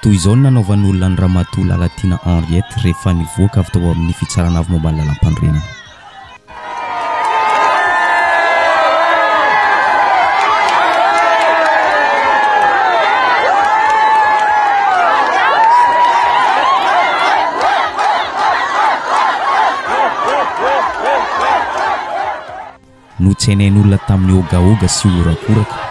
toy izao nanaovan'olona ny Ramatoa Lalatina Henriette rehefa nivoaka avy tao amin'ny fitsarana avy momba ny lalam-pandroenana. Notsenain'olona tamin'ny ogaoga sy orakoraka.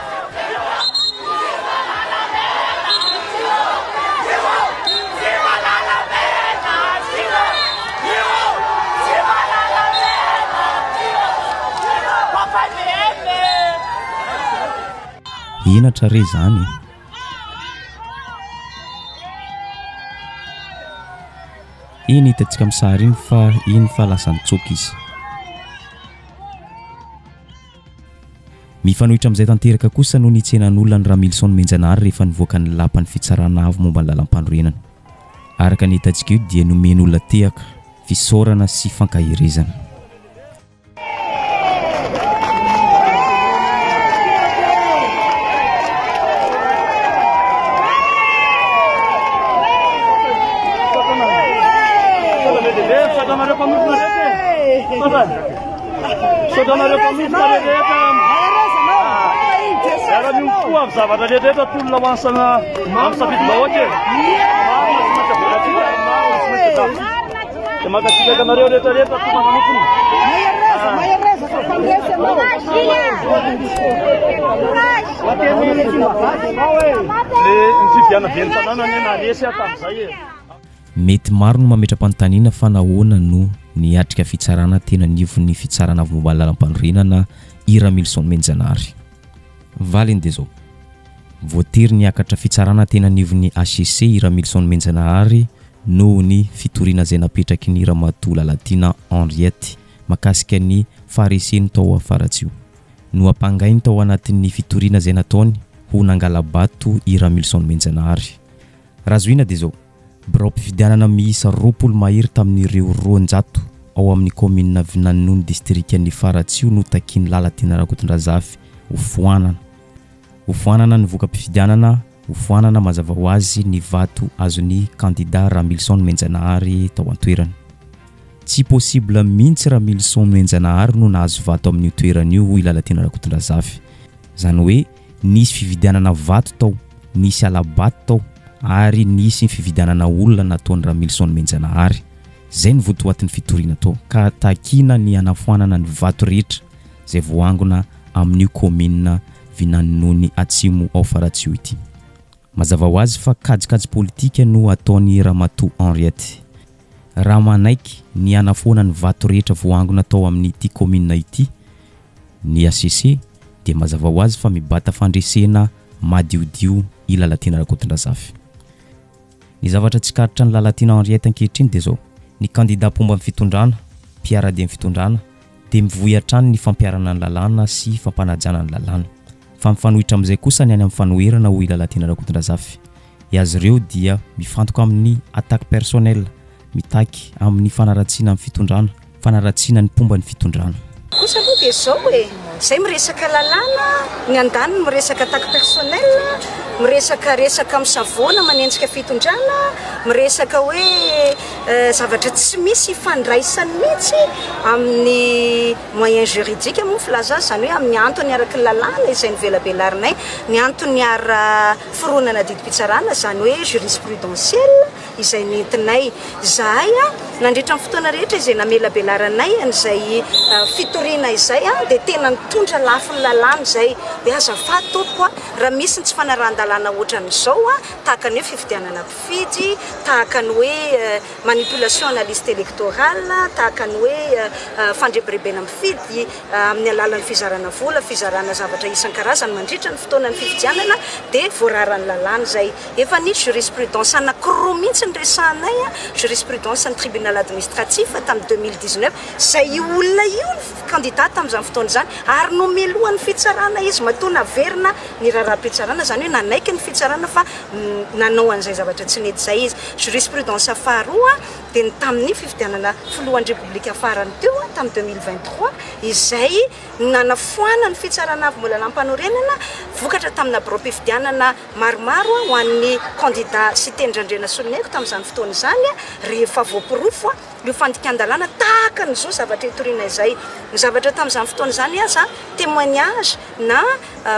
Inatra re zany. Iny hitantsika amin'ny sary iny fa iny fa lasa nitsoaka izy. Mifanohitra amin'izay tanteraka kosa no nitsenan'olona ny Ramilson Menjanary rehefa nivoaka ny lapan'ny fitsarana avy momba ny lalam-pandroenana. Araka ny hitantsika io dia nomen'olona tehaka, fisaorana sy fankahirezana. Zavatra rehetra tolona hoansana amin'ny safidy-bahoaka dia makasitraka anareo rehetrarehetra toa manamokony le nifiviana be ny tanàna ny naresy tamin'izay e. Mety maro no mametra-panontaniana fa nahoana no niatrika fitsarana tena nivon'ny fitsarana avy momba ny lalam-pandroenana i Ramilson Menjanary. Valiny dia zao. Voatery niakatra fitsarana tena nivon'ny ACC i Ramilson Menjanary noho ny fitoriana izay napetraky ny Ramatoa Lalatina Henriette makasika ny fahareseny tao afaratsio. No ampangainy tao anatin'ny fitoriana izay nataony ho nangala-bato i Ramilson Menjanary. Razoina dia zao. Birao mpifidianana miisa 20 mahery tamin'ireo 200 ao amin'ny commune Vinanony district-ny Faratsio no takiany Lalatina Rakotondrazafy Ufoanana nivoaka mpifidianana, ufoanana mazava ho azy ny vato azon'ny candidat Ramilson Menjanary tao an-toerana. Tsy possible mihitsy Ramilson Menjanary no nahazo vato amin'ny toerana io i Lalatina Rakotondrazafy. Zany hoe nisy fividianana vato tao, nisy alabato tao, ary nisy fividianana olona nataony Ramilson Menjanary. Zay ny votoatin'ny fitoriana tao ka takina ny anafoanana ny vato rehetra zay voangona amin'ny commune Vinanony Atsimo ao Faratsio ity. Mazava ho azy fa kajikajy politika no ataony Ramatoa Henriette. Raha manaiky ny anafoana ny vato rehetra voangona tao amin'ny ity commune ity ny ACC dia mazava ho azy fa mibata fandresena madiodio i Lalatina Rakotondrazafy. Ny zavatra tsy karitra ny Lalatina Henriette ankehitriny dia zao. Ny candidat pomba amin'ny fitondrana, mpiarady amin'ny fitondrana dia mivoy hatrany ny fampiarana ny lalàna sy fampanajana ny lalàna. Fa mifanohitra amin'izay kosa ny any amin'ny fanoherana ho i Lalatina Rakotondrazafy. Azy ireo dia mifantoka amin'ny attaque personnelle, mitaky amin'ny fanaratsiana amin'ny fitondrana, fanaratsiana ny pomba ny fitondrana. Kosa aloha dia zao hoe zay miresaka lalàna, ny andaniny miresaka attaque personnelle, miresaka amin'ny savona manenjika fitondrana, miresaka hoe zavatra tsy misy fandraisany mihitsy amin'ny moyen juridique moa filaza zany hoe amin'ny antony araka lalàna izay nivelabelarinay, ny antony ara fironana didim-pitsarana zany hoe jurisprudentielle izay nentinay zahay nandritra amin'ny fotoana rehetra izay namelabelaranay an'izay fitoriana izay dia tena nitondra lafiny lalàna izay dia azafady tompoko raha misy ny tsy fanarahan-dalàna ohatran'izao tahaka ny hoe fifidianana mpifidy, tahaka ny hoe manipulation na liste électorale, tahaka ny hoe fandrebirebena mpifidy amin'ny alalan'ny fizarana vola, fizarana zavatra isan-karazany mandritra ny fotoana ny fifidianana dia voararany lalàna izay efa nisy jurisprudence anankiroa mihitsy ny resahanay jurisprudence ny tribunal administratif tamin'ny 2019 izay olona io candidat tamin'izany fotoana izany ary nomelohan'ny fitsarana izy matoa naverina ny raharaham-pitsarana zany hoe nanaiky ny fitsarana fa nanao an'izay zavatra tsy nety izay izy. Jurisprudence faharoa dia ny tamin'ny fifidianana filohan'ny repoblika farany teo tamin'ny 2023 izay nanafoana ny fitsarana avy mbola nampanorenana vokatra tamina bureau mpifidianana maromaro ho an'ny candidat sy tendrandrena soloneko tamin'izany fotoana izany rehefa voapirofo io fandikan-dalàna tahaka n'izao zavatra itoriana izay ny zavatra tamin'izany fotoana izany aza témoignage na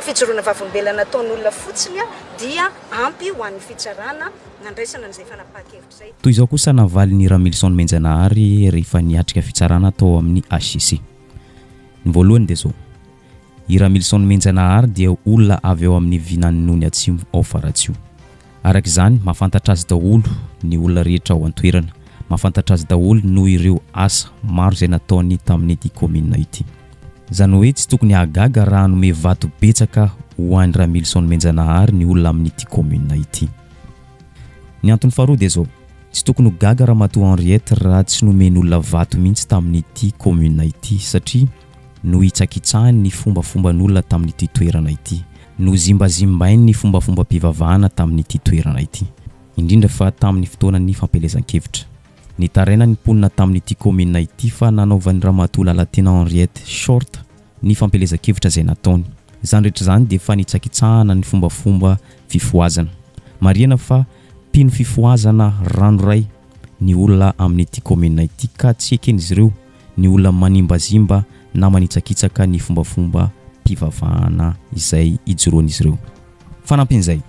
fijoroana vavolombelana nataon'olona fotsiny dia ampy ho an'ny fitsarana nandraisana n'izay fanapahakevitra izay. Toy izao kosa navalin'ny Ramilson Menjanahary rehefa niatrika fitsarana tao amin'ny HCC. Ny voalohany dia zao, i Ramilson Menjanahary dia olona avy eo amin'ny vinan'ny Atsimo ao Faratsio. Araka izany mahafantatra azy daholo ny olona rehetra ao an-toerana, mahafantatra azy daholo noho ireo asa maro izay nataony tamin'ny ity commune ity. Izany hoe tsy tokony hagaga raha hanome vato betsaka ho an'ny Ramilson Menjanahary ny olona amin'ity commune ity. Ny antony faharoa dia zao, tsy tokony gaga raha matoa Henriette raha tsy nomen'olona vato mihitsy tamin'ity commune ity satria no hitsakitsahany ny fombafomban'olona tamin'ity toerana ity, no zimbazimbainy ny fombafomba mpivavahana tamin'ity toerana ity, indrindra fa tamin'ny fotoanan'ny fampelezan-kevitra. Ny taraina ny mponina tamin'ity commune ity fa nanaovan'ny ramatoa Lalatina Henriette short ny fampelezan-kevitra izay nataony. Izany rehetra izany dia fa nitsakitsahana ny fombafomba fifoazana. Marihana fa pino fifoazana ranoray ny olona amin'ity commune ity ka tsy eken'izy ireo ny olona manimbazimba na manitsakitsaka ny fombafomba mpivavahana izay ijoroan'izy ireo. Fanampin'izay,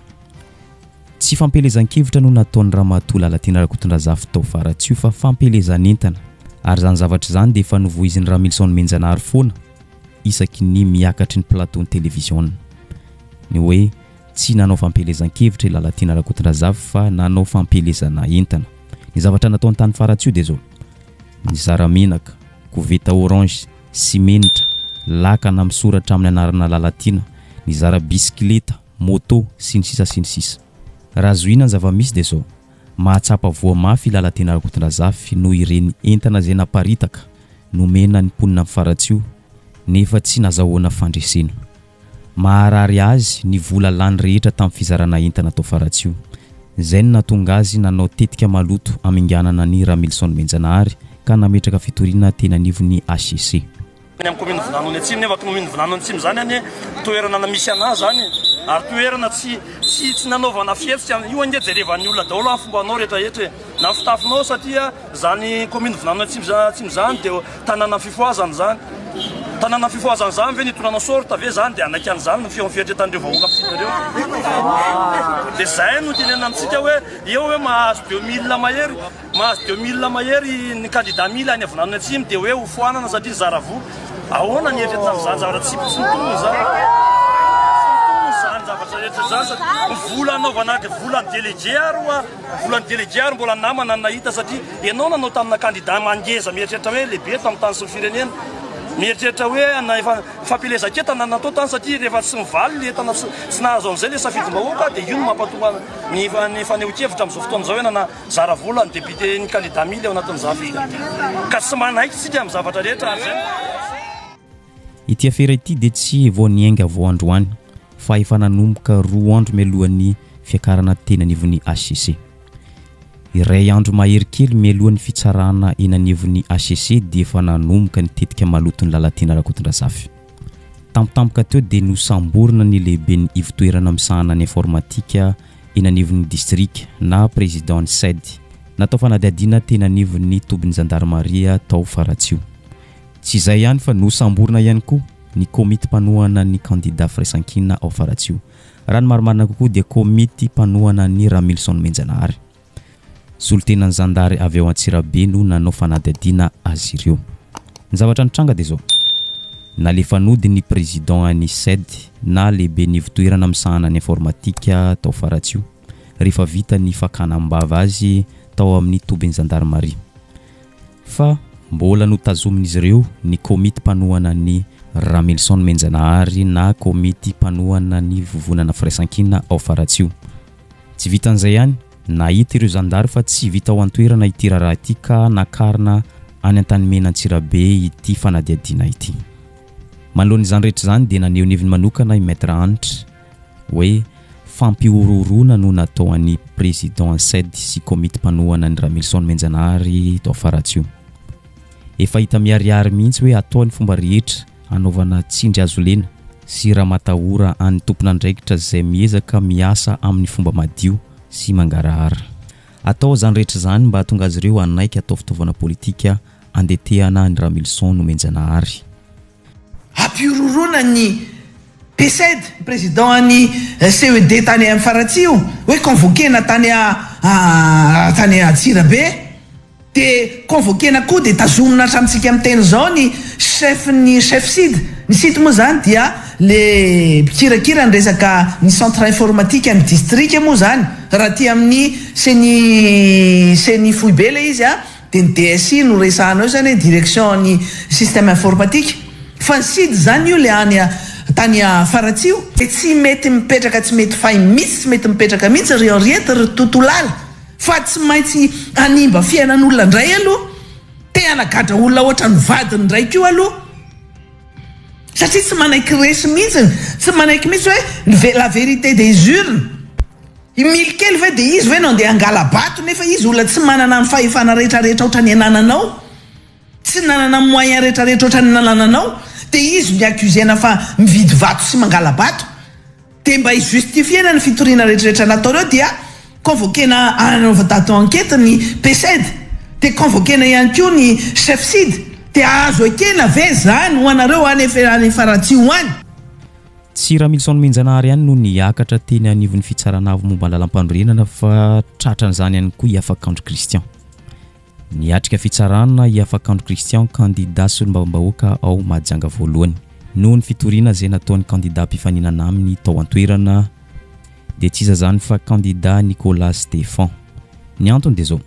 tsy fampelezan-kevitra no nataon'ny ramatoa Lalatina Rakotondrazafy tao Faratsio fa fampelezan'entana, ary izany zavatra izany dia efa novoizin'ny Ramilson Menjanahary foana isaky ny miakatry ny plateau ny télévision. Ny hoe tsy nanao fampelezan-kevitra i Lalatina Rakotondrazafy fa nanao fampelezana entana. Ny zavatra nataony tany Faratsio dia zao: ny zaramenaka, koveta orange, simenitra, lakana misoratra amin'ny anarana Lalatina, ny zara bisikileta, moto sy ny sisa. Raha zoina ny zava-misy dia zao: mahatsapa voa mafy Lalatina Rakotondrazafy no ireny entana izay naparitaka nomena ny mponina Faratsio nefa tsy nazahoana fandresena. Maharary azy ny vola lany rehetra tamin'ny fizarana entana tao Faratsio. Izay no nahatonga azy nanao tetika maloto aminganana ny Ramilson Menjanahary ka nametraka fitoriana teny anivon'ny HCC. Amin'ny commune Vinanony Atsimo nefa commune Vinanony Atsimo zany any toerana na misy anazy zany ary toerana tsy nanaovana fietsika io ande jerevan'ny olona daholo amin'ny fombanao rehetrarehetra na fitafinao satria zany commune Vinanony Atsimo zany dia tanàna fifoazana zany. Tanàna fifoazana zany ve nitonana sorta ve zany dia anakan zany ny fiatretandreo vahoaka amitsika dia zay no tenena amitsika hoe eo hoe mahazo 2000 mahery ny candidat 1000 any Vinanony Atsimo dia hoe ho foanana satria zaravo ahoana ny eritreretra amin'izany zavatra tsy mitonona zany zavatra rehetra zany vola anaovana volan'ny délégué volan'ny délégué mbola namana nahita satria ianao nanao tamina candidat mangeza mieritreritra hoe lehibe tamin'ny tany sy ny firenena mieritreritra hoe fampelezan-ketana natao tany satria rehefa tsy mivaly le entana tsy nahazo amin'izay le safidim-bahoaka dia io no mampatonga ny faneho-kevitra amin'izao fotoana izao hoe nana zara vola ny député ny candidat 1000 ao anatin'izany fifidianana ka tsy manaiky isika amin'ny zavatra rehetra ary zay. Ity afera ity dia tsy vao niainga vao androany fa efa nanomboka 2 andro mialohan'ny fiakarana teny anivon'ny HCC. Iray andro mahery kely mialohan'ny fitsarana eny anivon'ny HCC dia efa nanomboka ny tetika malotony Lalatina Rakotondrazafy. Tampotampoka teo dia nosamborina ny lehiben'ny ivotoerana misahana ny informatika eny anivon'ny district na président SED natao fanadihadiana teny anivon'ny tobin'ny gendarmerie tao Faratsio. Tsy izay ihany fa nosamborina ihany koa ny komity mpanohana ny candidat firaisan-kina ao Faratsio. Raha ny marimarina kokoa dia komity mpanohana ny Ramilson Menjanahary. Solotenan'ny zandary avy ao Antsirabe no nanao fanadihadiana azy ireo. Ny zavatra nitranga dia zao: nalefanody ny président any SED na lehibe ny ivotoerana misahana ny informatika tao Faratsio rehefa vita ny fakanam-bava azy tao amin'ny tobin'ny gendarmerie. Fa mbola notazomin'izy ireo ny komity mpanohana ny Ramilson Menjanahary na komity mpanohana ny vovonana firaisan-kina ao Faratsio. Tsy vitan'izay ihany, nahita ireo zandary fa tsy vita ao an-toerana ity raharaha ity ka nakarina any an-tanimena Antsirabe ity fanadihadiana ity. Manoloan'izany rehetra izany dia naneho ny heviny manokana i Maître Anitra hoe fampiororona no natao an'ny président Ansed sy komity mpanohana ny Ramilson Menjanahary tao Faratsio. Efa hita miariary mihitsy hoe ataony fomba rehetra anaovana tsindry azo lena sy raha-matahora an'ny tompon'andraikitra izay miezaka miasa amin'ny fomba madio sy mangarahara. Atao zany rehetra zany mba hahatonga azy ireo anaiky atao fitaovana politika andetehana ny Ramilson Menjanahary. Ampiororona ny PSED président ny CED tany amin'ny Faratsio hoe convoquena tany Antsirabe de convoquena koa de tazomina hatramintsika amin'ny teny zao ny chef SID ny SID moa zany dia le mpikirakira ny resaka ny centre informatique ny district moa zany raha ty amin'ny seny foibe le izy de ny DSI no resahana eo zany direction ny système informatique fa ny SID zany io le any tany Faratsio de tsy mety mipetraka tsy mety fay mihitsy tsy mety mipetraka mihitsy ry Henriette ry Totolala fa tsy maintsy animba fiainan'olona ndray aloha te anagadra olona ohatra ny vadiny ndray koa aloha satria tsy manaiky resy mihitsy tsy manaiky mihitsy hoe la vérité des urnes mily kely ve de izy hoe nandeha angala bato nefa izy olona tsy manana ny fahefana rehetrarehetra ohatra ny anananao tsy nanana moyen rehetrarehetra ohatra ny nanananao de izy miakuzena fa mividy vato sy mangala bato de mba hijustifiena ny fitoriana rehetrarehetra nataonao dia convoquena anaovadato enquête ny PSED de convoquena ihany koa ny chef SID de azo ekena ve zany ho anareo any Faratsio any. Tsy Ramilson Menjanahary ihany no niakatra teny anivon'ny fitsarana avy momba lalam-panorenana fa tratran'izany ihany koa Iafakandro Christian. Niatrika fitsarana Iafakandro Christian candidat solombavambahoaka ao Mahajanga voalohany noho ny fitoriana izay nataon'ny candidat mpifaninana aminy tao an-toerana de tsy iza zany fa candidat Nicolas Stefan. Ny antony de zao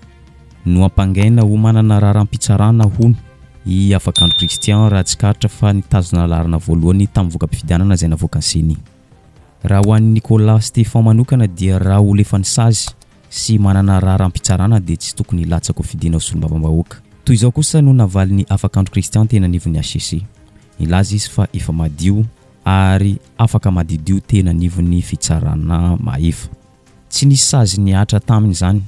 no ampangaina ho manana raharam-pitsarana hono Iafakandro Christian raha tsy karatra fa nitazona larana voalohany tamin'ny voka-pifidianana izay navoaka ny seny. Raha ho an'ny Nicolas Stefan manokana dia raha ho lefa ny sazy sy manana raharam-pitsarana de tsy tokony latsaka ho fidiana solombavambahoaka. Toy izao kosa no navalin'ny Afakandro Christian tena anivon'ny ACC. Ilaza izy fa efa madio ary afaka madidio tena anivon'ny fitsarana maefa. Tsy nisy sazy niatra taminy zany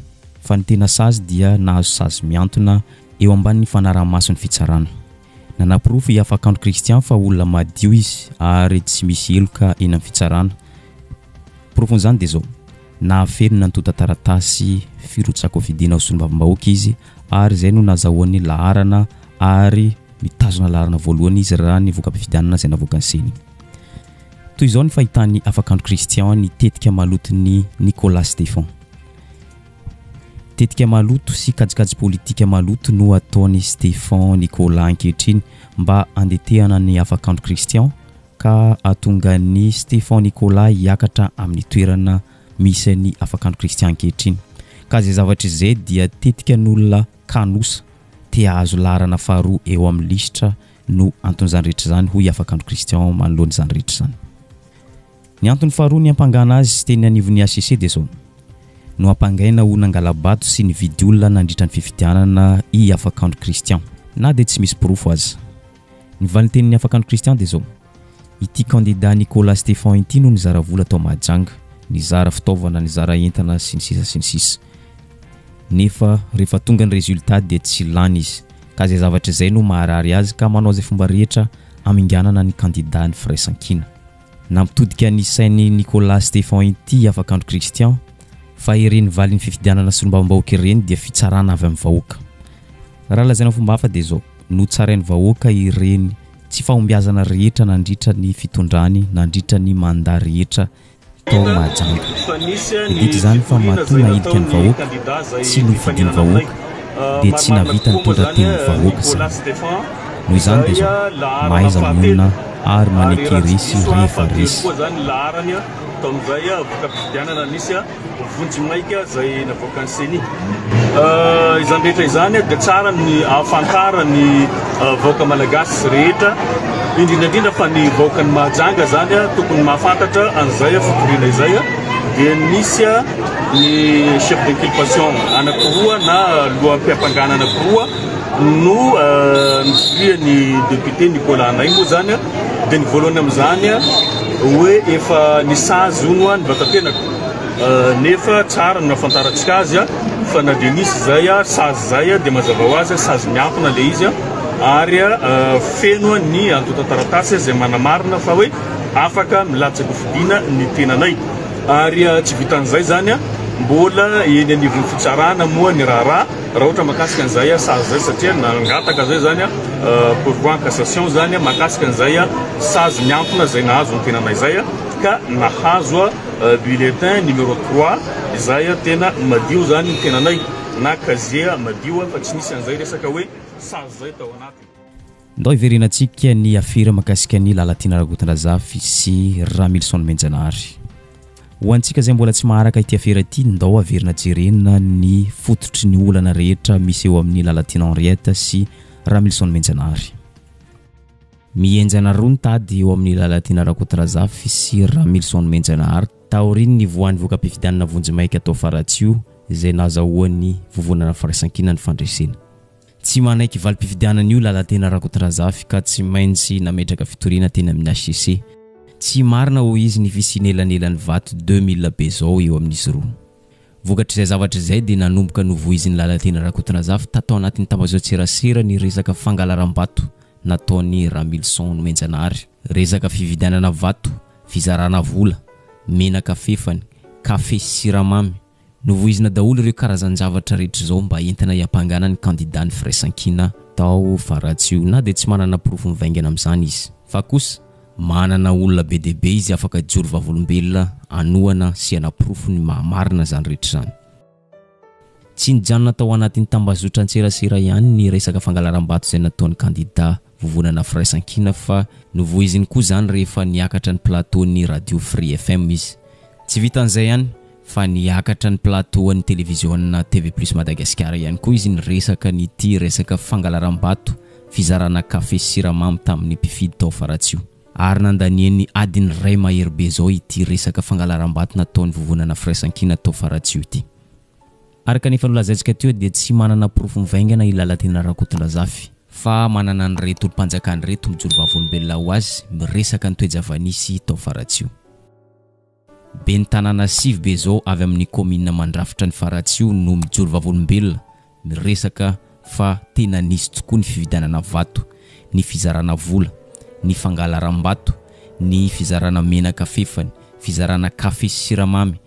fa ny tena sazy dia nahazo sazy miantona eo ambanin'ny fanaraha-mason'ny fitsarana. Nanaprofo Iafakandro Christian fa olona madio izy ary tsy misy eloka eny amin'ny fitsarana. Profon'izany de zao nahafeno nantota taratasy firotsaka ho fidiana ho solombavambahoaka izy ary zay no nazahoan'ny laharana ary mitazona laharana voalohany izy raha ny voka-pifidianana izay navoaka ny seny. Toy izao ny fahitan'ny Afakandro Christian ny tetika maloton'ny Nicolas Stefan. Tetika maloto sy kajikajy politika maloto no ataon'ny Stefan Nicolas ankehitriny mba andetehana ny Afakandro Christian ka atonga ny Stefan Nicolas hiakatra amin'ny toerana misy ny Afakandro Christian ankehitriny. Ka zay zavatra izay dia tetika n'olona kanosa te ahazo laharana faharoa eo amin'ny listra no anton'izany rehetra zany ho Iafakandro Christian manoloana izany rehetra zany. Ny antony faharoa ny ampangana azy teny anivon'ny ACC de zao no ampangaina ho nangala-bato sy ny vidy olona nandritra ny fifidianana Iafakandro Christian na de tsy misy porofo azy. Ny valintenin'ny Afakandro Christian de zao ity candidat Nicolas Stefan ity no nizara vola tao Mahajanga, nizara fitaovana, nizara entana sy ny sisa. Nefa rehefa tonga ny resultat de tsy lany izy. Ka zay zavatra izay no maharary azy ka manao zay fomba rehetra aminganana ny candidat ny firaisankina. Nampitodika ny sainy Nicolas Stefan ity Iafakandro Christian fa ireny valin'ny fifidianana solombavambahoaka ireny dia fitsarana avy amin'ny vahoaka. Raha lazaina fomba hafa de zao no tsarain'ny vahoaka ireny tsy fahombiazana rehetra nandritra ny fitondrany nandritra ny mandat rehetra tao Mahajanga. Iditra zany fa mahatonga idika ny vahoaka tsy nifidian'ny vahoaka de tsy navita ny tondraten'ny vahoaka zany. Noho izany de zao mahaiza monina ary maneky resy rehefa resy. Tomzay voka-pifidianana nisy vonjy-maika zay navoaka ny seny. Izany rehetra izany dia tsara ny afantara ny vahoaka malagasy rehetra indrindrandrindra fa ny vahoaka ny Mahajanga zany tokony mahafantatra an'izay fitoriana izay dia nisy ny chef d'inculpation anankiroa na loham-piampangana anankiroa no ny député Nicolas Naingo zany dia ny voalohany amin'izany hoe efa nisazy ono ny vatantenako nefa tsara no nafantarantsika azy fa na dia nisy zay sazy zay dia mazava ho azy sazy miampina le izy ary feno ny antotantaratasy zay manamarina fa hoe afaka milatsaka fidiana ny tenanay ary tsy vitan'izay zany mbola eny anivon'ny fitsarana moa ny raha ohatra makasika an'izay sazy zay satria nangataka zay zany pourvoi en cassation zany makasika an'izay sazy miampina zay nahazo ny tenanay zay ka nahazo bulletin numéro 3 izay tena madio zany ny tenanay na casier madio fa tsy nisy an'izay resaka hoe sazy zay tao anatiny. Ndao iverinantsika ny afira makasika ny Lalatina Rakotondraza sy Ramilson Menjanahary. Ho antsika zay mbola tsy maharaka ity afira ity, ndao averina jerena ny fototry ny olana rehetra misy eo amin'ny Lalatina Henriette sy Ramilson Menjanahary. Mienjana roa ny tady eo amin'ny Lalatina Rakotondraza sy Ramilson Menjanahary taoriny ny voan'ny voka-pifidianana vonjimaika atao Faratsio izay nazahoan'ny vovonana firaisan-kina ny fandresena. Tsy manaiky valim-pifidianan'io Lalatina Rakotondraza ka tsy maintsy nametraka fitoriana teny amin'ny HCC. Tsy marina ho izy ny fisinelanelany vato 2000 be zao eo amin'izy roa. Vokatry izay zavatra izay dia nanomboka novoiziny Lalatina Rakotondraza tatao anatin'ny tambazotserasera ny resaka fangalaram-bato nataony Ramilson Menjanahary, resaka fividianana vato, fizarana vola, menaka fefany, kafe siramamy. Novoizina daholo ireo karazan-javatra rehetra zao mba entina hiampangana ny candidat ny firaisan-kina tao Faratsio na dia tsy manana porofo mivaingana amin'izany izy. Fa kosa manana olona be dia be izy afaka joro vavolombelona anoana sy anaporofo ny mahamarina zany rehetra zany. Tsy nijanona tao anatin'ny tambazotran-tserasera ihany ny resaka fangalaram-bato izay nataon'ny candidat vovonana firaisan-kina fa novoiziny koa zany rehefa niakatra ny plateau-ny radio Free FM izy. Tsy vitan'izay ihany fa niakatra ny plateau-ny télévision TV Plus Madagascar ihany koa izy niresaka nyty resaka fangalaram-bato fizarana kafe siramamy tamin'ny mpifidy tao Faratsio. Ary nandaniany adiny ray mahery be zao ity resaka fangalaram-bato nataon'ny vovonana firaisan-kina tao Faratsio ity. Araka nefa nolazaintsika teo dia tsy manana porofo mivaingana i Lalatina Rakotondraza fa manana ny reto olom-panjakany reto mijoro vavolombelona ho azy miresaka ny toejavanisy tao Faratsio. Be ny tanàna sivy be zao avy amin'ny commune mandrafitra ny Faratsio no mijoro vavolombelona miresaka fa tena nisy tokoa ny fividianana vato, ny fizarana vola, ny fangalaram-bato, ny fizarana menaka fefany, fizarana kafe siramamy,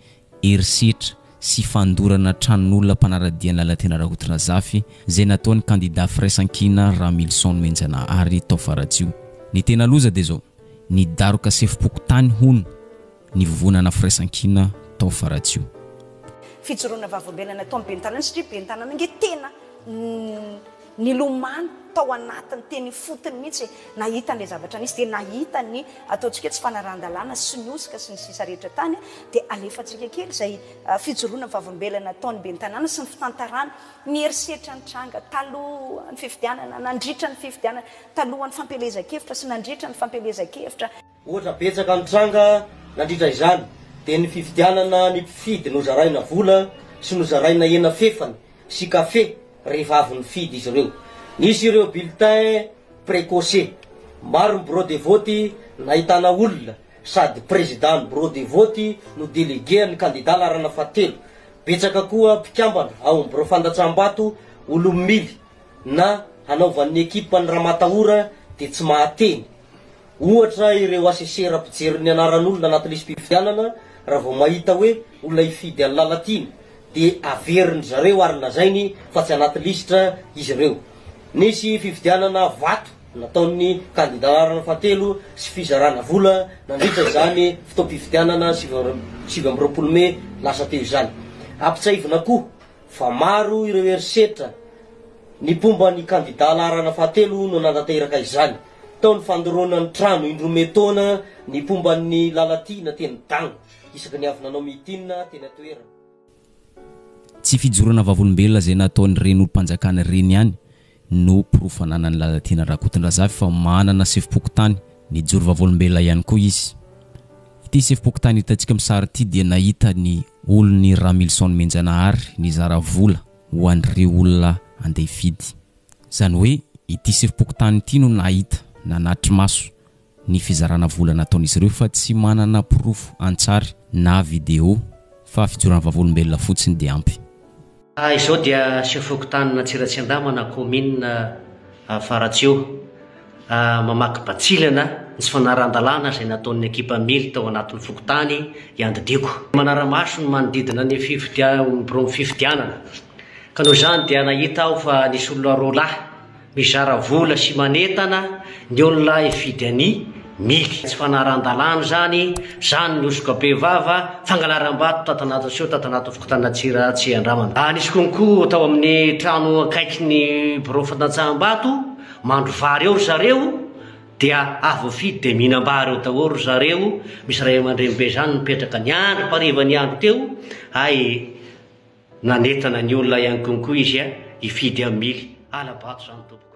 herisetra sy fandorana tranon'olona mpanaradian'ny Lalatina Rakotondraza zay nataon'ny candidat firaisan-kina Ramilson Menjanahary tao Faratsio. Ny tena loza dia zao ny daroka sefipokotany hono ny vovonana firaisan-kina tao Faratsio. Fijoroana vavolombelona tao amin'ny bentanana satria bentanana nge tena nilomany tao anatiny teny fotony mihitsy nahita ny zavatra nisy dia nahita ny ataontsika tsy fanaran-dalàna sy ny osika sy ny sisa rehetra tany dia alefantsika kely izay fijoroana vavolombelona taon'ny bentanana sy ny fitantarana ny herisetra ny tranga taloha ny fifidianana nandritra ny fifidianana taloha ny fampelezan-kevitra sy nandritra ny fampelezan-kevitra. Ohatra betsaka ny tranga nandritra izany dia ny fifidianana ny mpifidy nozaraina vola sy nozaraina hena fefany sy kafe rehefa avy ny fidy izy ireo. Nisy ireo bulletin précoce maro ny bureau de vote nahitana olona sady président ny bureau de vote no délégué ny candidat larana fahatelo. Betsaka koa mpikambana ao ny bureau fandatsam-bato olo mily na hanaovan'ny ekipa ny ramatahora dia tsy mahateny. Ohatra ireo asesera mpijery ny anaran'olona anaty lisy mpifidianana raha vao mahita hoe olona hifidy amin'ny Lalatina dia averiny zareo ary lazainy fa tsy anaty listra izy ireo. Nisy fifidianana vato nataon'ny candidat larana fahatelo sy fizarana vola nandritra izany fotoam-pifidianana 20 Mey lasa teo izany. Ampitsaivina koa fa maro ireo herisetra ny pomba ny candidat larana fahatelo no nandateraka izany. Tao ny fandoroana ny trano indrometona ny pomba ny Lalatina teny dagno isaky ny avy nanao mitinina teny atoerana. Tsy fijoroana vavolombelona zay nataon'ny reny olom-panjakana reny ihany no porofanana ny Lalatina Rakotondraza fa manana sefipokotany ny joro vavolombelona ihany koa izy. Ity sefipokotany hitantsika misary ity dia nahita ny olon'ny Ramilson Menjanahary ny zara vola ho an'ireo olona andeha hifidy. Zany hoe ity sefipokotany ity no nahita nanatry maso ny fizarana vola nataon'izy ireo fa tsy manana proof antsary na vidéo fa fijorana vavolombelona fotsiny dia ampy. Izao dia sefokotanina Tsiratsiandamana commune Faratsio mamaky Batsilana ny tsy fanaran-dalàna izay nataon'ny ekipa mily tao anatin'ny fokotany iandidiko. Manaramaso no manodidina ny fifidianana. Ka noho izany dia nahita aho fa nisy olona roa lahy mizara vola sy manentana ny olona ifidy any mily. Tsy fanaran-dalàna zany ny osokabe vava fangalaram-bato tatanaty fokotana Tsiratsiandramana. Nisy konko tao amin'ny trano akaiky ny biro fanatsahambato mandro vary eo zareo dia avy fidy dia mihinam-bary eo daholo zareo. Misy ray aman-drenibe zany mipetraka ny andro pariva ny andro teo nanetana ny olona ihany konko izy ifidy amin'ny mily alabato zany tompoko.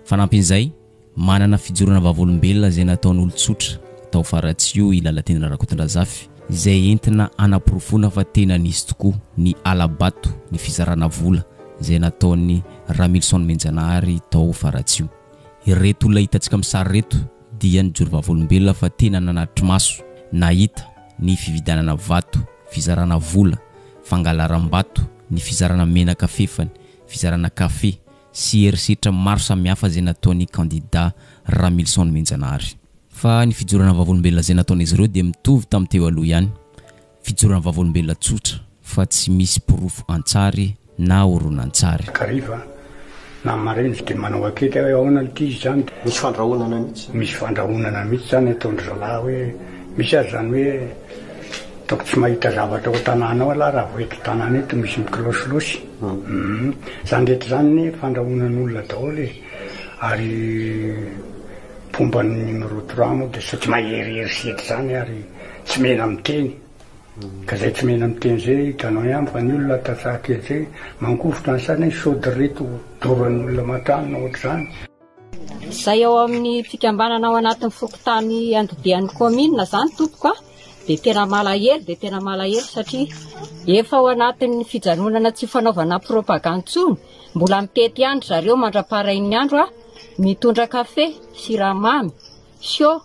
Fanampin'izay manana fijorana vavolombelona izay nataon'olon-tsotra tao Faratsio Lalatenana Rakotondrazafy izay entina anaporofona fa tena nisy tokoa ny alabato ny fizarana vola izay nataon'ny Ramilson Menjanahary tao Faratsio. Ireto olona hitantsika amin'ny sary reto dia nijoro vavolombelona fa tena nanatitra maso nahita ny fividanana vato, fizarana vola, fangalaram-bato, ny fizarana menaka fefany, fizarana kafe sy erisetra maro samihafa izay nataon'ny candidat Ramilson Menjanahary. Fa ny fijorana vavolombelona izay nataon'izy ireo dia mitovy tamin'ny teo aloha ihany. Fijorana vavolombelona tsotra fa tsy misy proof antsary na horonan-tsary. Kariva na mareny dia manao akety hoe ahoana ity zany. Misy fandrahonana mihitsy. Misy fandrahonana mihitsy zany ataon'ny zalahy hoe misy azy zany hoe toko tsy mahita zavatra ao tanàna ao ala raha voeto tanàna eto misy mikilôsilôsy. Zany rehetra zany ny fandrahonan'olona daholo ary pomban'ny numéro 3 moa dia tsy maherihery sety zany ary tsy mena miteny. Ka zay tsy mena miteny zay hitanao ihany fa ny olona tatsahakely zay mankofotra ny sana sody reto doran'ny olona matrano ohatra zany. Zay ao amin'ny fikambanana ao anatin'ny fokotany andidian'ny commune zany tompoko dia tena malahelo satria efa ao anatin'ny fijanonana tsy fanaovana propaganda intsony mbola mitety andro zareo mandraparain'ny andro mitondra kafe, siramamy, sio,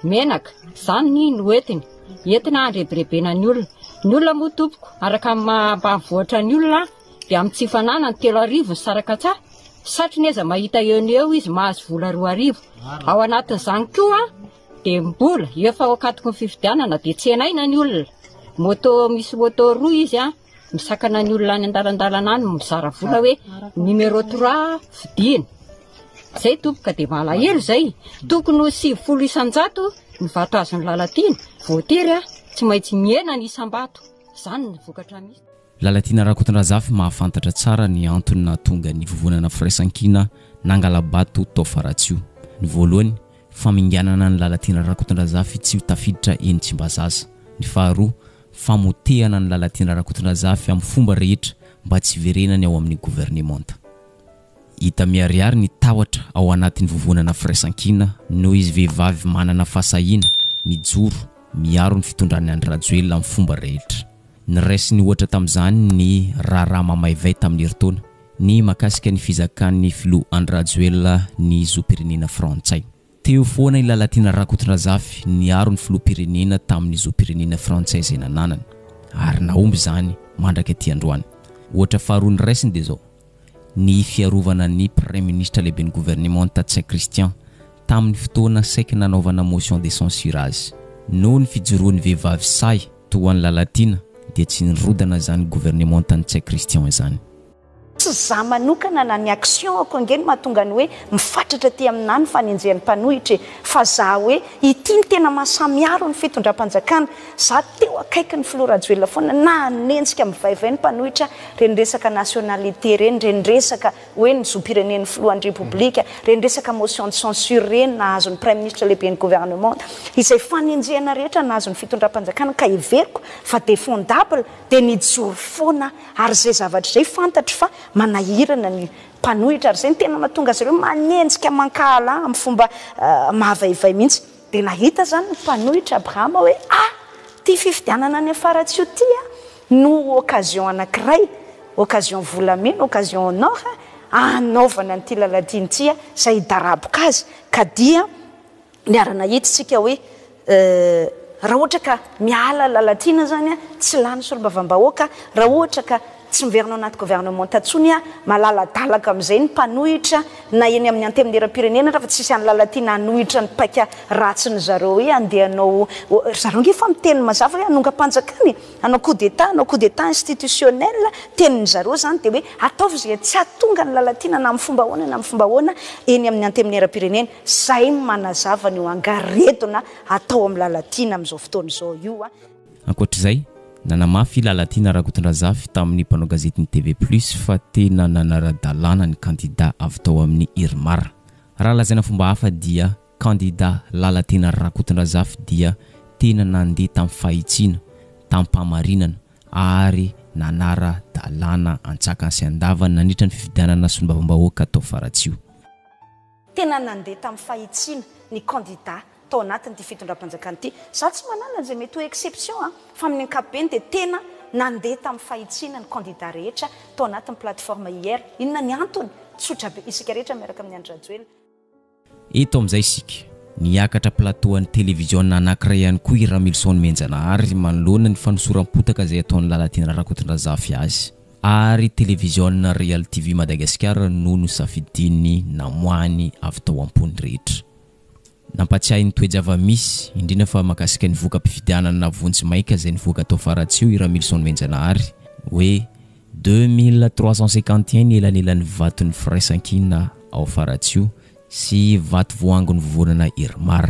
menaka zany noentiny entina andrebirebena ny olona moa tompoko araka mambavoatra ny olona dia amin'ny tsifanana ny 3,000 ny saraka tsara satria neza mahita eo izy mahazo vola 2,000 ao anatin'izany koa dia mbola efa ao akatoko ny fifidianana dia tsy enaina ny olona misy moto roa izy misakana ny olona any andalandalana any mizara vola hoe numéro 3 vidina zay tompoka dia malahelo zay tokony 700 isan-jato ny vato azon'ny Lalatina voatery tsy maintsy miena ny isam-bato zany ny vokatra misy. Lalatina Rakotondrazafy mahafantatra tsara ny antony nahatonga ny vovonana firaisan-kina nangala-bato tao Faratsio. Ny voalohany faminganana ny Lalatina Rakotondrazafy tsy ho tafiditra eny Tsimbazaza. Ny faharoa famotehana ny Lalatina Rakotondrazafy amin'ny fomba rehetra mba tsy verenany ao amin'ny gouvernemanta. Hita miariary ny tawatra ao anatin'ny vovonana firaisan-kina noho izy vehivavy manana fahasahiana mijoro miaro ny fitondrany Andry Rajoelina amin'ny fomba rehetra. Ny raisiny ohatra tamin'izany ny raharaha mamaivay tamin'ny herintaona ny makasika ny fizakan'ny filoha Andry Rajoelina ny zoam-pirenena frantsay. Teo foana i Lalatina Rakotondrazafy niaro ny filoham-pirenena tamin'ny zoam-pirenena frantsay izay nananany ary naomby zany mandraka aty androany. Ohatra faharoa ny raisiny dia zao ny fiarovana ny Premier Ministre lehiben'ny gouvernement Tatsain Christian tamin'ny fotoana saika nanaovana motion de censure azy. Noho ny fijoroan'ny vehivavy say toan'ny Lalatina dia tsy nirodana zany gouvernement Tatsain Christian izany. Tsy za manokana na ny action akongeny mahatonga ny hoe mifatratra ty aminany fanenjehan'ny mpanohitra fa za hoe ity ny tena mahasamiaro ny fitondram-panjakana za teo akaiky ny filoha Rajoelina foana na nentsika mivaivay ny mpanohitra reny resaka nationalité reny resaka hoe ny zoam-pirenen'ny filohan'ny république reny resaka motion de censure reny nahazo ny Premier Ministre lehiben'ny gouvernement izay fanenjehana rehetra nahazo ny fitondram-panjakana ka iveriko fa défendable dia nijoro foana ary zay zavatra zay fantatro fa manahirana ny mpanohitra ary zay ny tena mahatonga azy ireo manenjika mankahala amin'ny fomba mahavaivay mihitsy dia nahita zany ny mpanohitra Abraham hoe ty fifidianana ny Faratsio ty no occasion anankiray, occasion volamena, occasion honora anaovana nyty Lalatina ty izay daraboka azy ka dia niarana hitsitsika hoe raha ohatra ka miala lalatina zany a tsy lany solombavam-bahoaka raha ohatra ka tsy miverina anaty gouvernement tatsony a malaladalaka amin'izay ny mpanohitra na eny amin'ny anteminy-era-pirenena raha fa tsisy any lalatina hanohitra ny paika ratsiny zareo hoe andehanao zareo nge fa miteny mazava hoe anonga-panjakany anao coup d'état institutionnel teniny zareo zany de hoe ataovy zay tsy atonga ny lalatina na amin'ny fomba hoana na amin'ny fomba hoana eny amin'ny anteminy-era-pirenena zay manazava ny ho angaretona atao amin'ny lalatina amin'izao fotoana izao io a ankoatr'izay nanamafy lalatina Rakotondrazafy tamin'ny mpanao gazetiny TV Plus fa tena nanara-dalàna ny candidat avy tao amin'ny Irmar. Raha lazaina fomba hafa dia candidat lalatina Rakotondrazafy dia tena nandeha tamin'ny fahitsina, tampamarinana ary nanara-dalàna antsakany sy andavany nandritra ny fifidianana solombavam-bahoaka tao Faratsio. Tena nandeha tamin'ny fahitsina ny candidat tao anatiny ty fitondram-panjakana ty za tsy manana zay mety ho exception fa amin'ny ankapobeny de tena nandeha tamin'ny fahitsina ny candidat rehetra tao anatin'ny plateforme hier inona ny antony tsotra be isika rehetra miaraka amin'ny Andry Rajoelina. Eto amin'izay isika niakatra plateauan'ny télévision anankiray ihany koa i Ramilson Menjanahary manoloana ny fanosoram-potaka izay ataon'ny lalatina Rakotondrazafy azy ary télévision Real TV Madagasikara no nosafidiny namoany avy tao am-pony rehetra. Nampatsiahy ny toe-java-misy indrindra fa makasika ny voka-pifidianana vonjy maika izay nivoaka tao Faratsio i Ramilson Menjanahary hoe 2351 elanelan'ny vaton'ny firaisan-kina ao Faratsio sy vato voangon'ny vovonana Irmar.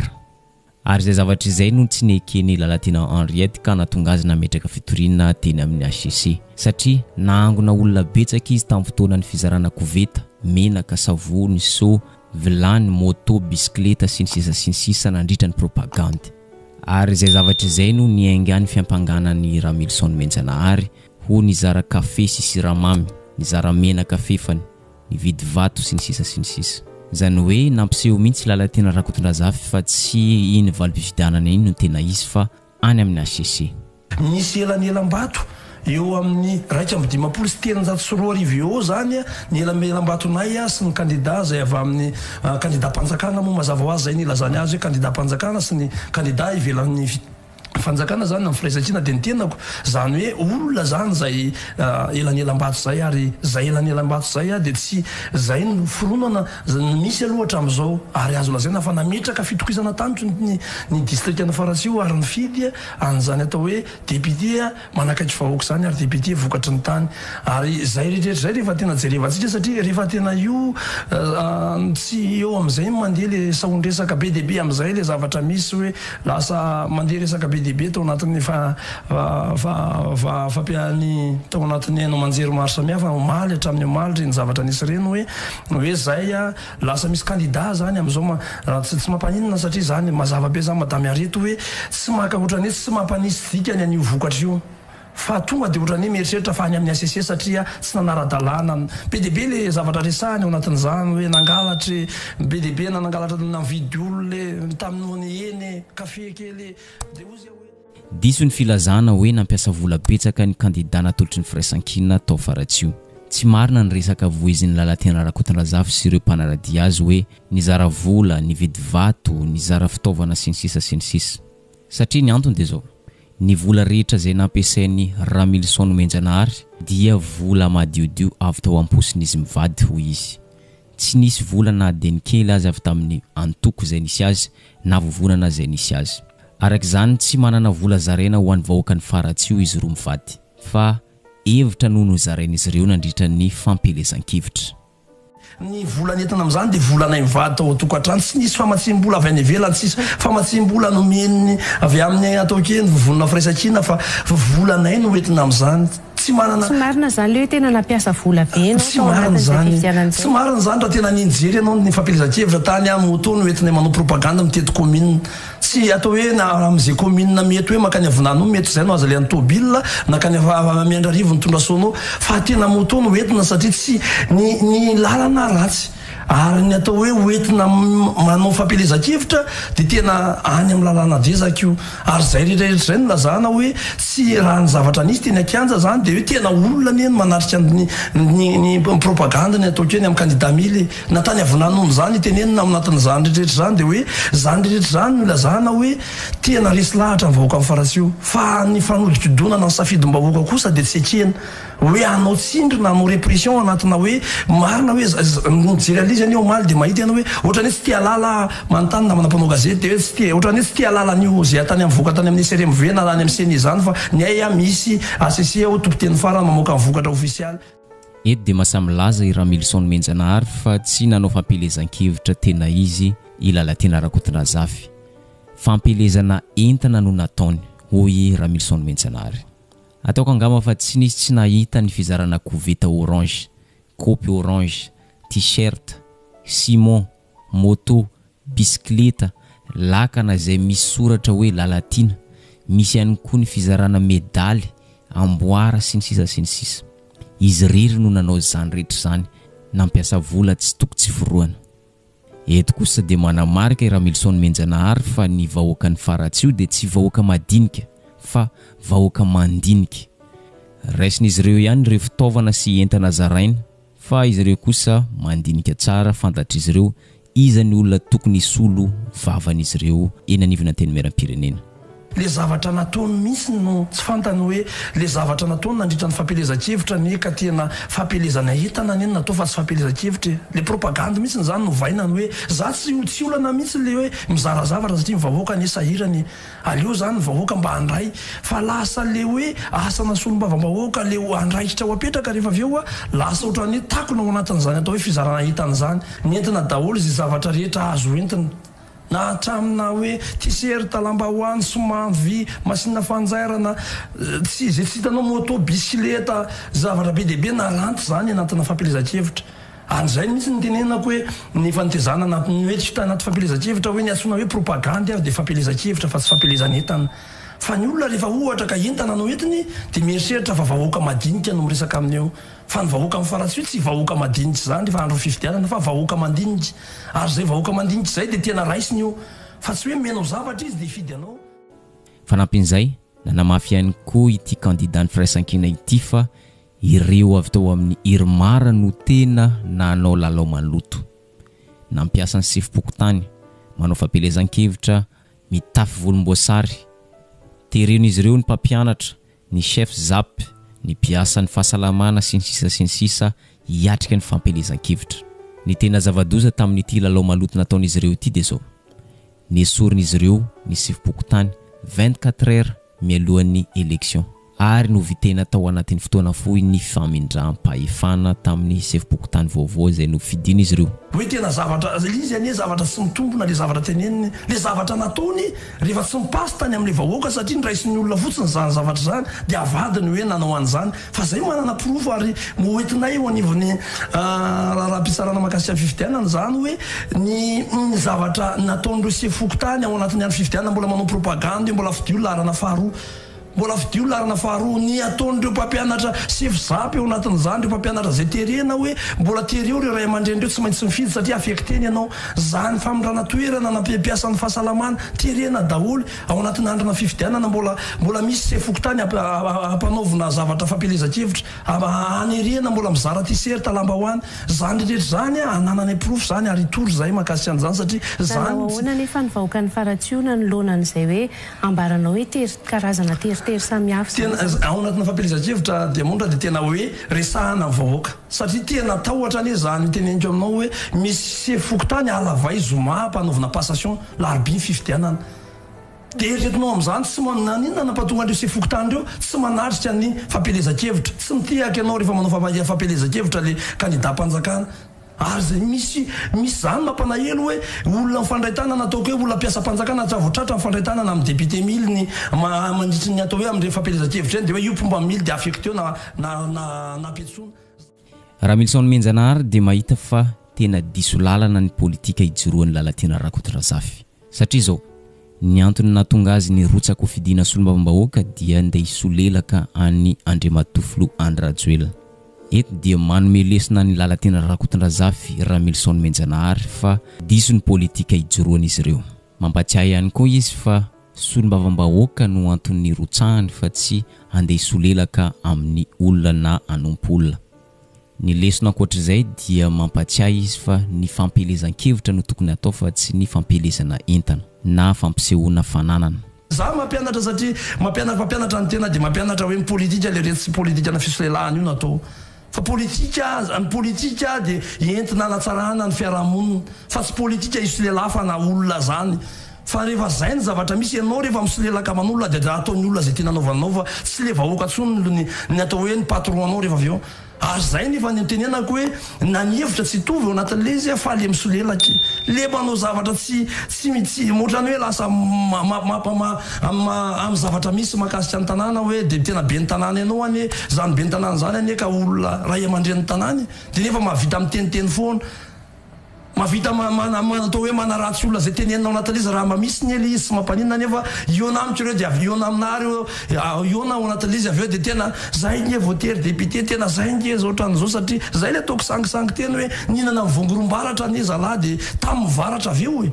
Ary izay zavatra izay no tsy nekeny lalatina Henriette ka natonga azy nametraka fitoriana teny amin'ny HCC satria nangona olona betsaka izy tamin'ny fotoanan'ny fizarana koveta, menaka, savony, so vilany, moto, bisikleta sy ny sisa nandritra ny propagande. Ary izay zavatra izay no niaingany fiampanganan'ny Ramilson Menjanahary ho nizara kafe sy siramamy, nizara menaka fefany, nividy vato sy ny sisa. Zany hoe nampiseho mihitsy lalatina Rakotondrazafy fa tsy iny valim-pifidianana iny no tena izy fa any amin'ny HCC. Nisy elanelam-bato eo amin'ny 1.5 sy 300 eo zany ny elamelam-batonay sy ny candidat zay avy amin'ny candidat mpanjakana moa mazava ho azy zay nilazany azy hoe candidat mpanjakana sy ny candidat ivelan'ny fanjakana zany amin'ny firaisan-kina de ny tenako zany hoe olona zany zay elanelam-bato zay ary zay elanelam-bato zay de tsy zay no fironana misy aloha hatramin'izao ary azo lazaina fa nametraka fitokisana tanitry ny district ny Faratsio ary ny fidy an'izany atao hoe député manakaiky vahoaka zany ary député vokatry ny tany ary zay rehetrarehetra zay rehefa tena jerevantsika satria rehefa tena io tsy eo amin'izay mandeha le saondresaka be dehibe amin'izay le zavatra misy hoe lasa mandeha resaka be dehibe tao anatin'ny fampiany tao anatin'ny haino manjery maro samihafa omaly hatramin'ny omaly ny zavatra nisy reny hoe zay lasa misy candidat zany amin'izao tsy mampaninana satria zany mazava be zany madame Areto hoe tsy maka ohatrany hoe tsy mampanisy dikany an'io vokatra io fa tonga de ohatrany mieritreritra fa any amin'ny HCC satria tsy nanara-dalàna be dehibe le zavatra resahany ao anatin'izany hoe nangalatry be dehibe nangalatra navidy olona tamin'ny eny kafe kely de ozy diso ny filazana hoe nampiasa vola betsaka ny candidat natolotry ny firaisan-kina tao Faratsio. Tsy marina ny resaka voizin'ny lalatina Rakotondrazafy sy ireo mpanaradia azy hoe nizara vola, nividy vato, nizara fitaovana sy ny sisa. Satria ny antony de zao ny vola rehetra izay nampiasain'ny Ramilson Menjanahary dia vola madiodio avy tao am-posiny izy mivady ho izy. Tsy nisy vola na adiny kely azy avy tamin'ny antoko izay nisy azy na vovonana izay nisy azy. Araka izany tsy manana vola zaraina ho an'ny vahoaka ny Faratsio izy roa mivady fa hevitra no nozarain'izy ireo nandritra ny fampelezan-kevitra. Ny vola nentina amin'izany de volanay mivady tao an-tokantrano tsy nisy famatsim-bola avy any ivelany tsisy famatsim-bola nomeniny avy amin'ny atao kely vovonana firaisan-kina fa volanay no entina amin'izany tsy marina zany le tena nampiasa vola be tsy marina zany raha tena ninjery ianao ny fampelezan-kevitra tany amin'ny moto no entina manao propaganda mitety commune tsy atao hoe amin'izay commune mety hoe makany avinano mety zay no aza le any tobile nakany Miandrarivo ny tondra soanao fa tena moto no entina satria tsy ny lalana ratsy ary ny atao hoe oentina manao fampelezan-kevitra dia tena any amin'ny lalàna vezaka io ary zay rehetrarehetra zay no lazana hoe tsy raha ny zavatra nisy teny akianja zany dia hoe tena olona ny eny manatrika ny propaganda ny atao keny amin'ny candidat mily na tany avinanony zany tenenina aminatin'izany rehetrarehetra zany dia hoe zany rehetra zany no lazana hoe tena resy lahatra ny vahoaka amin'ny farasio fa ny fanodiko-donana ny safidim-bahoaka kosa dia tsy ekena hoe anao tsindrina anao répression anatina hoe marina hoe mijery alizy any eo maly dia mahita iana hoe ohatrany hoe tsy tia lala manontany na manam-panao gazety dia hoe tsy tia ohatrany hoe tsy tia lala an'io zay tany amin'ny voka tany amin'ny SRMV na any amin'ny CNI zany fa ny ay misy ACC ao tompoteny farany mamoaka ny vokatra ofisialy. Eto dia masamilaza i Ramilson Menjanahary fa tsy nanao fampelezan-kevitra tena izy ilalatena Rakotondrazafy. Fampelezana entana no nataony hoy Ramilson Menjanahary. Ataoko angamba fa tsy nisy tsy nahita ny fizarana koveta orange, kopy orange, t-shirt, simon, moto, bisikleta, lakana zay misy soratra hoe lalatina, misy ihany koa ny fizarana medaly, amboara sy ny sisa sy ny sisa. Izy riry no nanao zany rehetra zany, nampiasa vola tsy toko tsy foroana. Eto kosa dia manamarika Ramilson Menjanahary fa ny vahoaka ny Faratsio dia tsy vahoaka madinika fa vahoaka mandinika. Raisin'izy ireo ihany ireo fitaovana sy entana zaraina fa izy ireo kosa mandinika tsara fantatr'izy ireo iza ny olona tokony isolo vavan'izy ireo eny anivona teny meram-pirenena. Le zavatra nataony misy no tsy fantany hoe le zavatra nataony nandritra ny fampelezan-kevitra ny ka tena fampelezana entana ny eny natao fa tsy fampelezan-kevitra. Le propaganda misy zany no vainany hoe za tsy olana mihitsy le hoe mizara zavatra satria ny vahoaka ny sahirany aleo zany ny vahoaka mba handray fa lasa le hoe asana solombavam-bahoaka le andraikitra ho apetraka rehefa avy eo lasa ohatrany hoe takona ao anatin'izany atao hoe fizarana entana zany ny entina daholo izay zavatra rehetra azo entina na hatramina hoe t-shirt lambahoany somavy masina fanjairana tsy zay tsy hitanao moto bisikileta zavatra be deaibe na lanty zany anatina fampelezan-kevitra an'izay mihitsy ny tenenako hoe ny fanotezana anaty hoe tsy anaty fampelezan-kevitra hoe ny antsoina hoe propaganda ary dia fampelezan-kevitra fa tsy fampelezan'entana fa ny olona rehefa ohatra ka entana no entiny dia mieritreritra fa vahoaka madinika no miresaka aminy eo fa ny vahoaka amin'ny Faratsio tsy vahoaka madinitra zany rehefa andro fifidianana fa vahoaka mandinitra ary zay vahoaka mandinitra zay dia tena raisiny io fa tsy hoe menao zavatra izy dia hifidy anao. Fanampin'izay nanamafy ihany koa ity candidat ny firaisan-kina ity fa ireo avy tao amin'ny Irmara no tena nanao lalao maloto. Nampiasa ny sefim-pokotany, manao fampelezan-kevitra, mitafy volomboasary. Teren'izy ireo ny mpampianatra, ny chef ZAP, ny mpiasa ny fahasalamana sy ny sisa hiatrika ny fampelezan-kevitra. Ny tena zava-doza tamin'ity lalao maloto nataon'izy ireo ity dia zao. Nesorin'izy ireo ny sefim-pokotany 24 heures mialohan'ny élection ary no vitena tao anatin'ny fotoana fohy ny famindram-pahefana tamin'ny sefim-pokotany vaovao izay no fidin'izy ireo. Hoe tena zavatra izy anie zavatra tsy mitombona le zavatra teneniny le zavatra nataony rehefa tsy mipasy tany amin'le vahoaka satria ny raisin'ny olona fotsiny zany zavatra zany dia avadiny hoe nanao an'izany fa zay manana profo ary moentinay eo anivony raha-pisarana makasika fifidianana zany hoe ny zavatra nataon'ireo sefim-pokotany ao anatin'ny andro fifidianana mbola manao propaganda mbola fidio larana faharoa mbola fidio larana faharoa ny ataon'ireo mpampianatra sefizapy eo anatin'izany ireo mpampianatra zay terena hoe mbola tereo reo ray aman-drenireo tsy maintsy mifidy satria afekteny ianao zany famindrana toerana na mpiasan'ny fahasalamana terena daholo ao anatin'ny androna fifidianana mbola misy sefokotany ampanaovina zavatra fampelezan-kevitra anerena mbola mizara t-shirt lambahoany zany rehetra zany ananany proof zany ary tory zay makasika an'izany satria zany nefa ny vahoaka ny Faratsio na ny lonan'izay hoe ambaranao hoe karazana tery samihafa ao anatina fampelezan-kevitra dia mondra dia tena hoe resahana ny vahoaka satria tena tahotra anie zany teneniko aminao hoe misy sefokotany alavay zoma mpanaovina passation larbi fifidianana dia eretinao amin'izany tsy mananina nampatonga andreo sefokotany ireo tsy manatrika ny fampelezan-kevitra tsy mitiaka ianao rehefa manao fampelezan-kevitra le candidat-mpanjakana ary zay misy zany mampanahelo hoe olona mifandray-tanana ataoko hoe olona mpiasa-mpanjakana travotratra mifandray-tanana amin'ny député mily ny mandritry ny atao hoe amin'ireo fampelezan-kevitra eny dia hoe io pomba mily dia affecté eo na petsoana. Ramilson Menjanahary dia mahita fa tena diso lalana ny politika hijoroan'ny lalatiana Rakotondrazafy satria zao ny antony nahatonga azy ny rotsaka fidiana solombavam-bahoaka dia andeha hisolelaka any Andriamatofilo Andry Rajoelina. eto dia manome lesona ny lalatena Rakotondrazafy Ramilson Menjanahary fa diso ny politika ijoroany izy ireo. Mampatsiahy ihany koa izy fa solombavam-bahoaka no antony rotsahany fa tsy andeha isolelaka amin'ny olona na anompolona. Ny lesona ankoatr'izay dia mampatsiahy izy fa ny fampelezan-kevitra no tokony atao fa tsy ny fampelezana entana na fampisehoana fananana. Za mampianatra satria mampianatra ny tena dia mampianatra hoe politika le reto sy politika na fisolelahana io natao. Fa politika dia entina anatsarana ny fiarahamonina fa tsy politika isolelah fa na olona zany. Fa rehefa zay ny zavatra misy ianao rehefa misolelaka aman'olona dia ataon'ny olona zay tiana anaovanao fa tsy le vahoaka tsony ny atao hoe ny patron anao rehefa avy eo. Ary zay nefa ny tenenako hoe na ny hevitra tsy tovy ao anatin'le izy fa le misolelaka le manao zavatra tsy motrany hoe lasa amin'ny zavatra misy makasika ny tanàna hoe dia tena be ny tanàna ianao any zany be ny tanàna zany anie ka olona ray aman-dren'ny tanàny dia nefa mahavita miteniteny foana mavita atao hoe manaratsy olona zay tenenina ao anatin'izy raha mamisy ny eli izy sy mampanina nefa iona amitsireo dia avy iona aminary iona ao anatin'izy avy eo dia tena zay nge voatery député tena zay nge zao ohatran'izao satria zay le ataoko sangisangy teny hoe ninana mivongorom-baratra ny zalahy dia tamin'ny mivaratra avy eo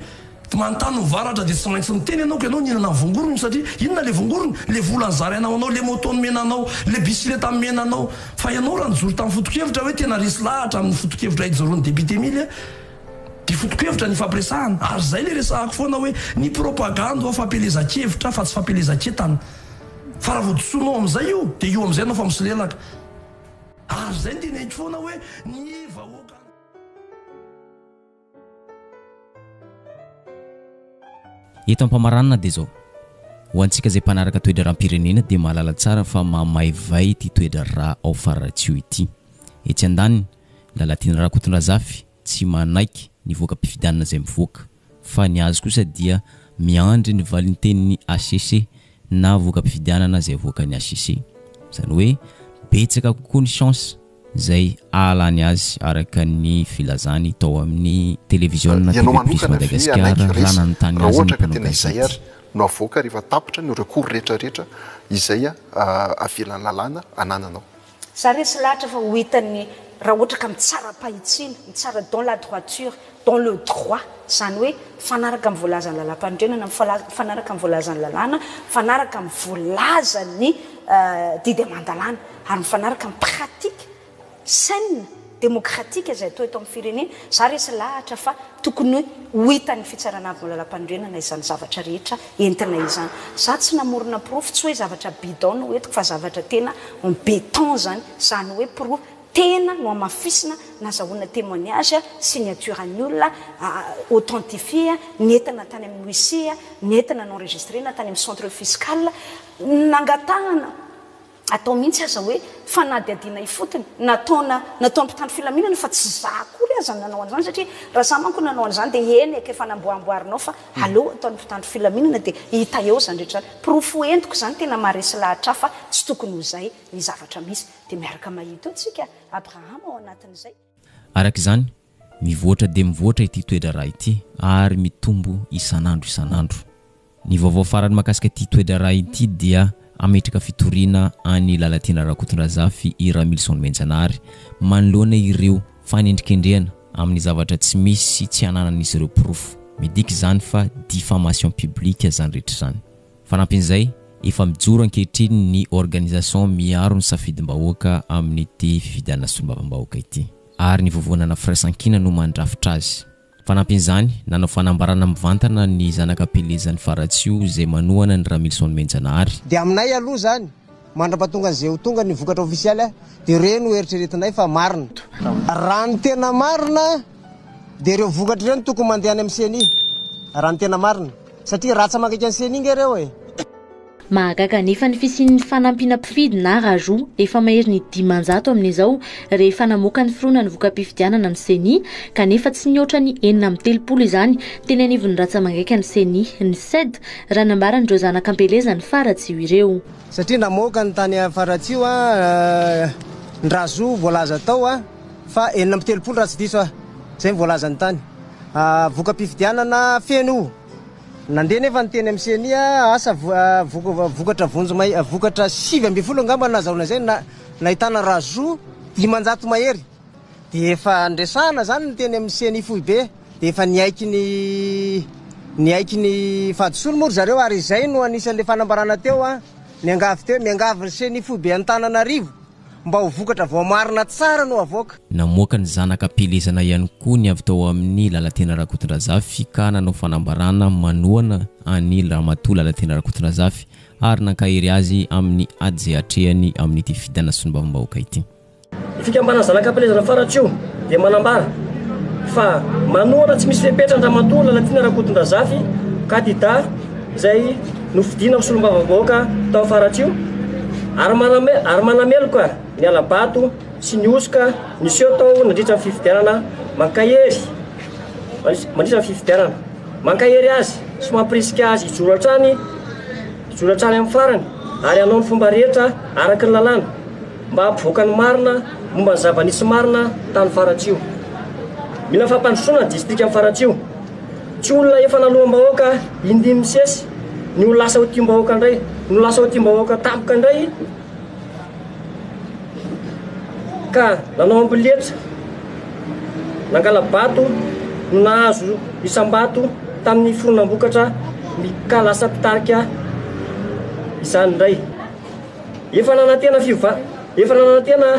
manontany mivaratra dia tsy maintsy miteny ianao ko ianao ninana mivongorony satria inona le vongorony le volany zarainao anao le motony menanao le bisileta menanao fa ianao raha nijoro tamin'ny fotokevitra hoe tena resy lahatra amin'ny fotokevitra ijoroan'ny député mily di fotokevitra ny fampiresahana ary zay le resahako foana hoe ny propagande fampelezan-kevitra fa tsy fampelezan-ketana fa raha voadisonao amin'izay io dia io amin'izay anao fa misolelaka ary zay ny teneniko foana hoe ny vahoaka eto ampamaranana dia zao ho antsika zay mpanaraka toedra raha-pirenena dia mahalala tsara fa mamaivay ity toedra raha ao Faratsio ity etsy andaniny lalatiana Rakotondrazafy tsy manaiky ny voaka-pifidianana zay mivoaka fa ny azo kosa dia miandry ny valintenin'ny ACC na voaka-pifidianana zay voaka ny ACC zany hoe betsaka kokoa ny chance zay ahalany azy araka ny filazany tao amin'ny televizionna TV+ Madagasikara raha nanontany azy ny mpanao no avoaka rehefa tapitra ny recours rehetrarehetra izay avelan'ny lalàna anananao za resy lahatra fa ho hitany raha ohatra ka mitsara pahitsina mitsara dans la droiture dans le droit zany hoe fanaraka amin'ny voalazany lalam-pandrenana fanaraka amin'ny voalazany lalàna fanaraka amin'ny voalazany didy aman-dalàna ary mifanaraka amin'ny pratique saine démocratique zay atao eto amin'ny firenena za resy lahatra fa tokony ho hitany fitsarana amin'ny lalam-pandrenana izany zavatra rehetra entina izany za tsy namorona profy tsy hoe zavatra bidon no etiko fa zavatra tena en béton zany hoe pro tena no amafisina nazahoana témoignage signature ny olona authentifié nentina tany amin'ny huissier nentina enregistrena tany amin'ny centre fiscal nangatahana atao mihitsy aza hoe fanadiadiana ifotony nataony mpitandro filaminana fa tsy za kory aza nanao an'izany satria raha za manko nanao an'izany dia eny eka efa namboamboarinao fa aleo ataony mpitandro filaminana dia hita eo zany rehetra profo entiko zany tena maharesy lahatra fa tsy tokony ho zay ny zavatra misy dia miaraka mahita eo tsika Abraham ao anatin'izay araka izany mivoatra dia mivoatra ity toedra raha ity ary mitombo isanandro ny vaovao farany mahakasika ity toedra raha ity dia ametraka fitoriana any lalatiana Rakotondrazafy i Ramilson Menjanahary manoloana ireo fanendrikendrehana amin'ny zavatra tsy misy tsy ananan'izy ireo profo midika izany fa diffamation publique zany rehetra zany fanampin'izay efa mijoro ankehitriny ny organisation miaro ny safidim-bahoaka amin'ny ity fifidianana solombavam-bahoaka ity ary ny voavoanana firaisankina no mandrafitra azy fanampin'izany nanao fanambarana mivantana ny zanakapelezan'ny Faratsio zay manohana ny Ramilson Menjanahary dia aminay aloha zany mandrapatonga zay ho tonga ny vokatra ofisialy dia reno eritreretinay fa marina raha ny tena marina dia ireo vokatra ireo tokony mandeha any amin'ny seny raha ny tena marina satria ratsa makaiky any seny iny ireo mahagaga nefa ny fisian'ny fanampiana mpifidy na rajout efa mahery ny 10,000 amin'izao rehefa namoaka ny firoana ny voka-pifidianana ny seni kanefa tsy nioatra ny 930 izany teny anivon'ny ratsa mangaika ny seni ny sed raha nambaran'ireo zanak'ampeleza ny Faratsio ireo satria namoaka ny tany Faratsio ny rajout voalaza tao fa 930 raha tsy diso zay voalaza ny tany voka-pifidianana feno nandeha nefa ny teny amin'ny seny asa vokatra vonjomay vokatra 7 ambin'ny folo angamba nazahoana zay nahitana rajout dimanjato mahery de efa andresana zany ny teny amin'ny seny fohy be de efa niaiky ny fadisolo moa ry zareo ary izay no anisan'le fanambarana teo a miangavy teo miangavy ny seny fohy be Antananarivo mba ho vokatra voamarina tsara no avoaka. Namoaka ny zanaka pelezana ihany koa ny avy tao amin'ny Lalatena Rakotondrazafy fikananao fanambarana manoana any Ramatoa Lalatena Rakotondrazafy ary nankahery azy amin'ny ady zay hatrehany amin'ny ity fidana sy ny mbavambahoaka ity. Fikambana zanaka pelezana faratsio dia manambara fa manoana tsy misy fepetra Ramatoa Lalatena Rakotondrazafy kandida zay nofidina amin'ny solom-bavambahoaka tao faratsio ary manamelo koa ny alabato sy ny osoka niseho tao nandritra ny fifidianana mankahery mandritra ny fifidianana mankahery azy sy mampirisika azy hijoratrany amin'ny farany ary anao ny fomba rehetra araky ny lalàna mba hampivoaka ny marina momba ny zava-nisy marina tany faratsio. Mila fampandrosoana ny distrika amin'ny faratsio tsy olona efa naloham-bahoaka indimy misesy ny ho lasa ho tiam-bahoaka indray no lasa ho tiam-bahoaka tampoka indray ka nanao ambiletra nangala-bato no nahazo isam-bato tamin'ny foronam-bokatra ka lasa pitarika izany indray efa nanantena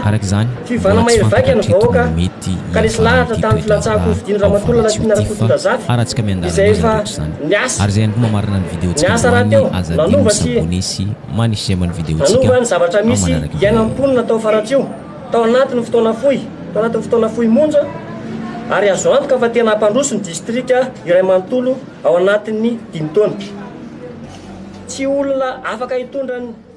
araka zany fivana mahery vaika ny vahoaka ka lesy lahatra tamin'ny filatsahako fidiny Ramatoa Lalatena Rakotondrazafy aratsika izay efa niasa ary zay ihany koa mamarina ny vidéo niasa raha teo nanova sy manisy ny vidéo nanova ny zavatra misy iainam-ponina tao faratsio tao anatin'ny fotoana fohy monja ary azo antoka fa tena hampandroso ny distrika iray manontolo ao anatin'ny 5 taona tsy olona afaka hitondra ny